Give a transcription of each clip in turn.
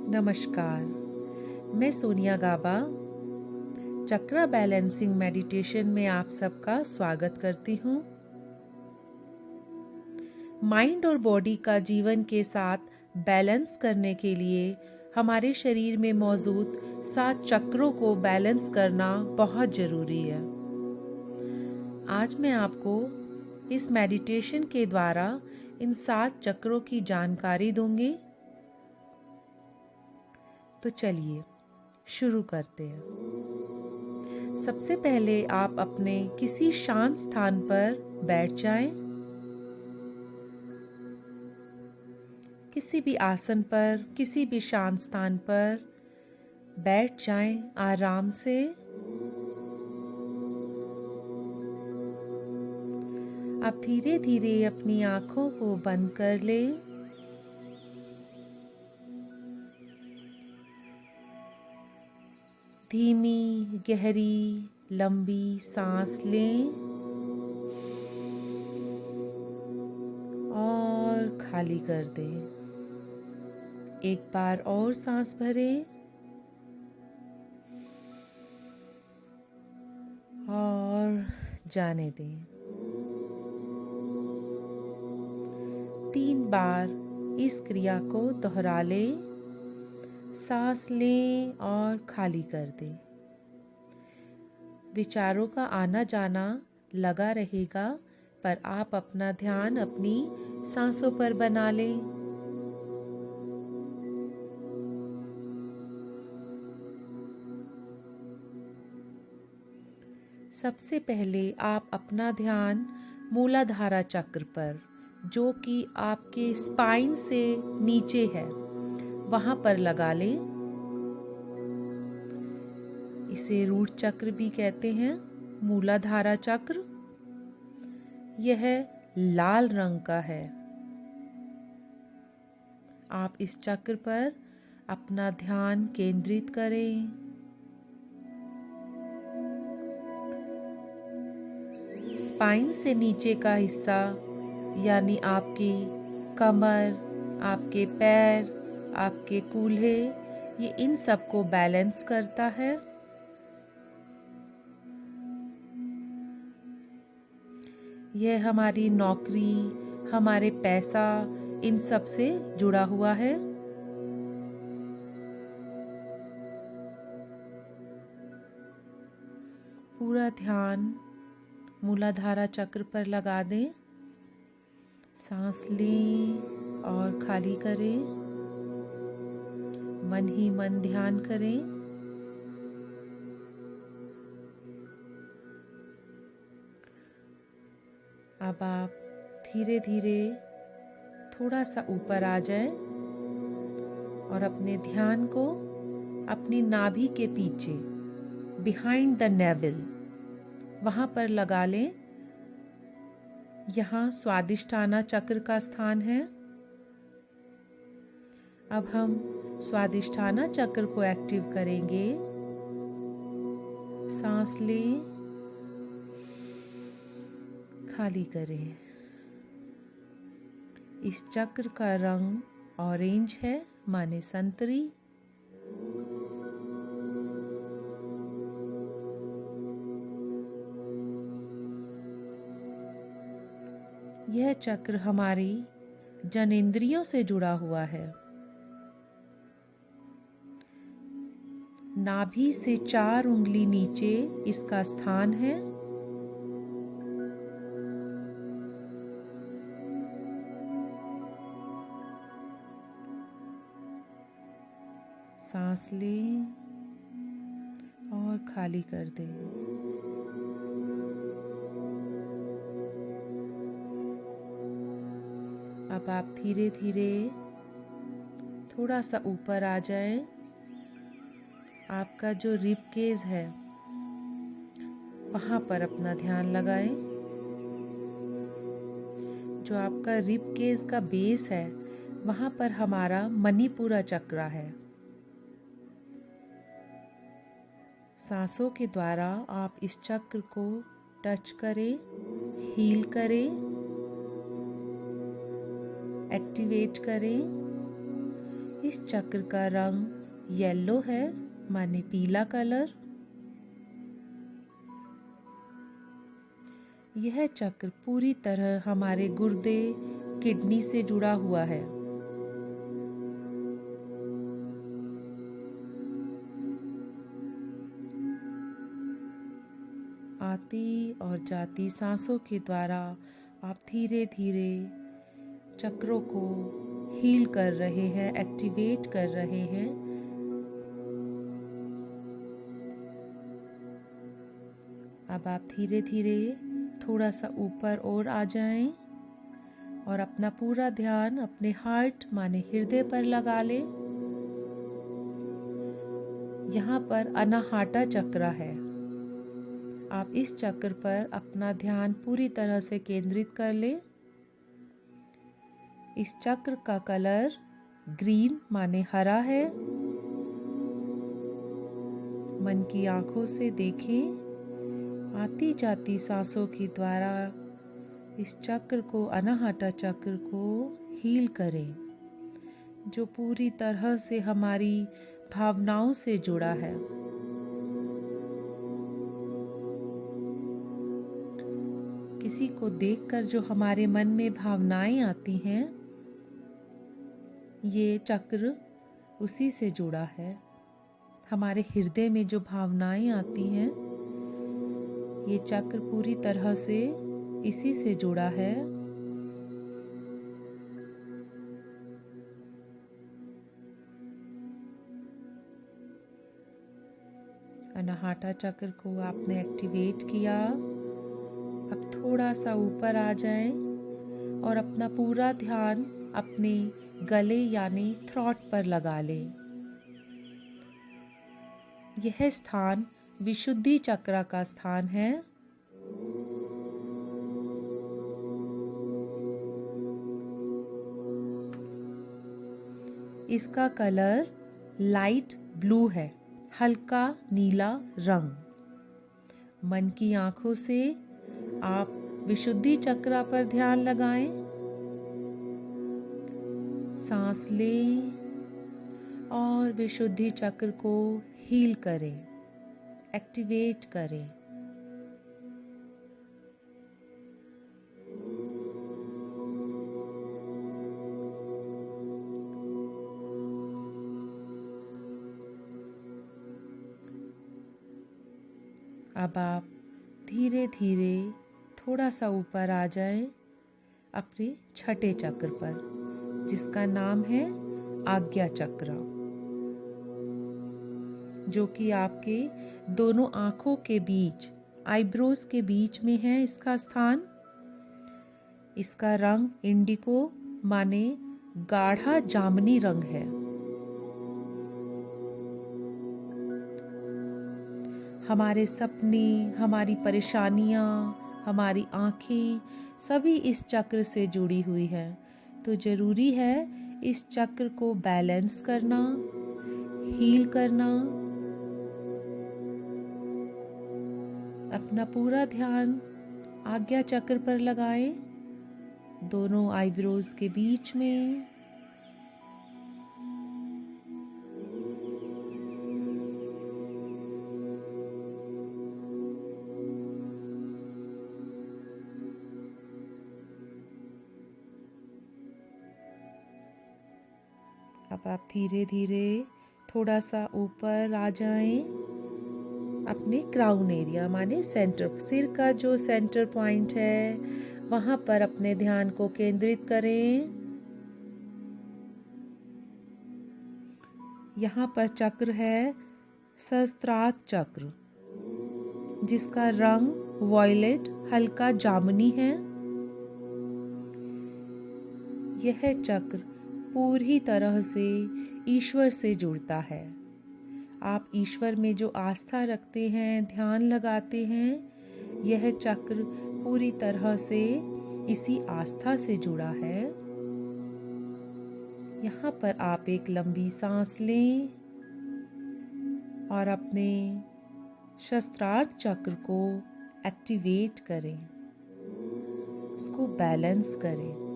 नमस्कार, मैं सोनिया गाबा चक्रा balancing meditation में आप सबका स्वागत करती हूँ। माइंड और बॉडी का जीवन के साथ बैलेंस करने के लिए हमारे शरीर में मौजूद 7 चक्रों को बैलेंस करना बहुत ज़रूरी है। आज मैं आपको इस मेडिटेशन के द्वारा इन 7 चक्रों की जानकारी दूंगी। तो चलिए शुरू करते हैं। सबसे पहले आप अपने किसी शांत स्थान पर बैठ जाएं। किसी भी आसन पर, किसी भी शांत स्थान पर बैठ जाएं आराम से। आप धीरे धीरे अपनी आंखों को बंद कर लें। धीमी, गहरी, लंबी सांस लें और खाली कर दें। एक बार और सांस भरें और जाने दें। 3 बार इस क्रिया को दोहरा लें। सांस लें और खाली कर दें। विचारों का आना जाना लगा रहेगा, पर आप अपना ध्यान अपनी सांसों पर बना लें। सबसे पहले आप अपना ध्यान मूलाधारा चक्र पर, जो कि आपके स्पाइन से नीचे है, वहां पर लगा लें। इसे रूट चक्र भी कहते हैं, मूलाधारा चक्र। यह लाल रंग का है। आप इस चक्र पर अपना ध्यान केंद्रित करें। स्पाइन से नीचे का हिस्सा यानी आपकी कमर, आपके पैर, आपके कूल्हे, ये इन सब को बैलेंस करता है। यह हमारी नौकरी, हमारे पैसा, इन सब से जुड़ा हुआ है। पूरा ध्यान मूलाधारा चक्र पर लगा दें। सांस लें और खाली करें। मन ही मन ध्यान करें। अब आप धीरे धीरे थोड़ा सा ऊपर आ जाएं और अपने ध्यान को अपनी नाभि के पीछे, बिहाइंड द नेवल, वहां पर लगा लें। यहाँ स्वादिष्ठाना चक्र का स्थान है। अब हम स्वादिष्ठाना चक्र को एक्टिव करेंगे। सांस लें, खाली करें। इस चक्र का रंग ऑरेंज है, माने संतरी। यह चक्र हमारी जनेंद्रियों से जुड़ा हुआ है। नाभि से 4 उंगली नीचे इसका स्थान है। सांस लें और खाली कर दें। अब आप धीरे धीरे थोड़ा सा ऊपर आ जाएं। आपका जो रिब केज है, वहां पर अपना ध्यान लगाएं। जो आपका रिब केज का बेस है, वहां पर हमारा मणिपुरा चक्र है। सांसों के द्वारा आप इस चक्र को टच करें, हील करें, एक्टिवेट करें। इस चक्र का रंग येलो है, माने पीला कलर। यह चक्र पूरी तरह हमारे गुर्दे, किडनी से जुड़ा हुआ है। आती और जाती सांसों के द्वारा आप धीरे धीरे चक्रों को हील कर रहे हैं, एक्टिवेट कर रहे हैं। अब आप धीरे धीरे थोड़ा सा ऊपर और आ जाएं और अपना पूरा ध्यान अपने हार्ट माने हृदय पर लगा लें। यहाँ पर अनाहटा चक्र है। आप इस चक्र पर अपना ध्यान पूरी तरह से केंद्रित कर लें। इस चक्र का कलर ग्रीन माने हरा है। मन की आंखों से देखें, आती जाती सांसों के द्वारा इस चक्र को, अनाहटा चक्र को हील करें, जो पूरी तरह से हमारी भावनाओं से जुड़ा है। किसी को देखकर जो हमारे मन में भावनाएं आती हैं, ये चक्र उसी से जुड़ा है। हमारे हृदय में जो भावनाएं आती हैं, ये चक्र पूरी तरह से इसी से जुड़ा है। अनाहटा चक्र को आपने एक्टिवेट किया। अब थोड़ा सा ऊपर आ जाएं और अपना पूरा ध्यान अपने गले यानी थ्रोट पर लगा लें। यह स्थान विशुद्धि चक्र का स्थान है। इसका कलर लाइट ब्लू है, हल्का नीला रंग। मन की आंखों से आप विशुद्धि चक्र पर ध्यान लगाएं। सांस लें और विशुद्धि चक्र को हील करें, एक्टिवेट करें। अब आप धीरे धीरे थोड़ा सा ऊपर आ जाएं अपने छठे चक्र पर, जिसका नाम है आज्ञा चक्र, जो कि आपके दोनों आंखों के बीच, आईब्रोज के बीच में है इसका स्थान। इसका रंग इंडिगो माने गाढ़ा जामुनी रंग है। हमारे सपने, हमारी परेशानियां, हमारी आंखें सभी इस चक्र से जुड़ी हुई हैं। तो जरूरी है इस चक्र को बैलेंस करना, हील करना। अपना पूरा ध्यान आज्ञा चक्र पर लगाएं, दोनों आईब्रोज के बीच में। अब आप धीरे धीरे थोड़ा सा ऊपर आ जाएं अपने क्राउन एरिया माने सेंटर, सिर का जो सेंटर पॉइंट है, वहां पर अपने ध्यान को केंद्रित करें। यहाँ पर चक्र है सहस्त्रार्थ चक्र, जिसका रंग वॉयलेट हल्का जामुनी है। यह चक्र पूरी तरह से ईश्वर से जुड़ता है। आप ईश्वर में जो आस्था रखते हैं, ध्यान लगाते हैं, यह चक्र पूरी तरह से इसी आस्था से जुड़ा है। यहाँ पर आप एक लंबी सांस लें और अपने सहस्त्रार्थ चक्र को एक्टिवेट करें, उसको बैलेंस करें।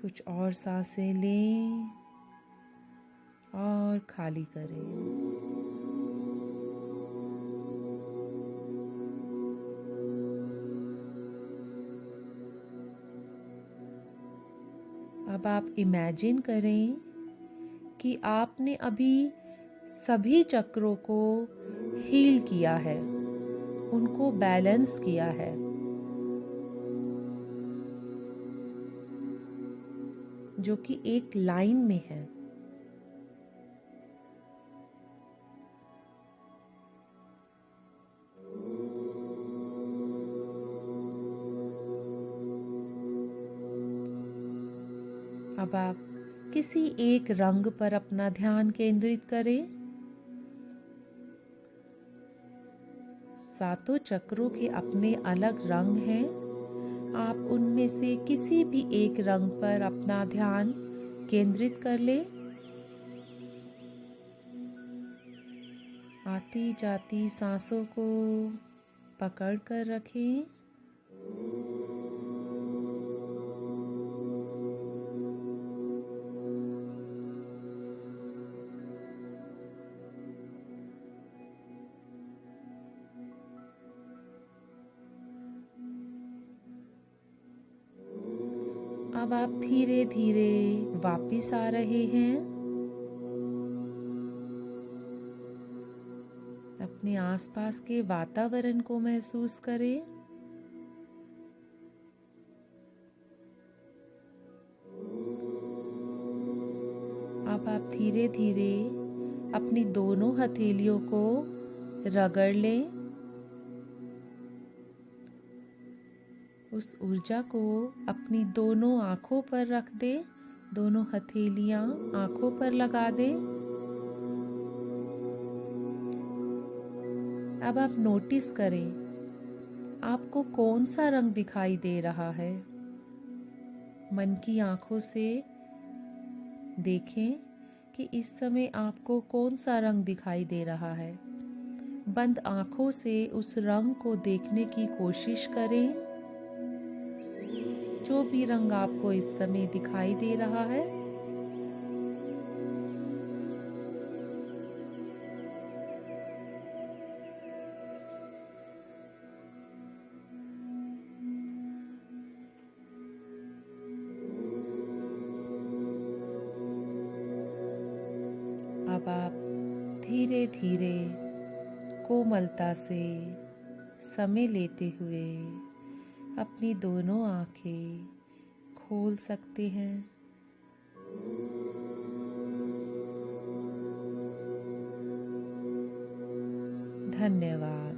कुछ और सांसें लें और खाली करें। अब आप इमेजिन करें कि आपने अभी सभी चक्रों को हील किया है, उनको बैलेंस किया है। जो कि एक लाइन में है। अब आप किसी एक रंग पर अपना ध्यान केंद्रित करें। सातों चक्रों के अपने अलग रंग हैं। आप उनमें से किसी भी एक रंग पर अपना ध्यान केंद्रित कर ले। आती जाती सांसों को पकड़ कर रखें। अब आप धीरे धीरे वापिस आ रहे हैं। अपने आसपास के वातावरण को महसूस करें। अब आप धीरे धीरे अपनी दोनों हथेलियों को रगड़ लें। उस ऊर्जा को अपनी दोनों आंखों पर रख दे। दोनों हथेलियां आंखों पर लगा दे। अब आप नोटिस करें आपको कौन सा रंग दिखाई दे रहा है। मन की आंखों से देखें कि इस समय आपको कौन सा रंग दिखाई दे रहा है। बंद आंखों से उस रंग को देखने की कोशिश करें। जो भी रंग आपको इस समय दिखाई दे रहा है। अब आप धीरे धीरे कोमलता से समय लेते हुए अपनी दोनों आंखें खोल सकते हैं। धन्यवाद।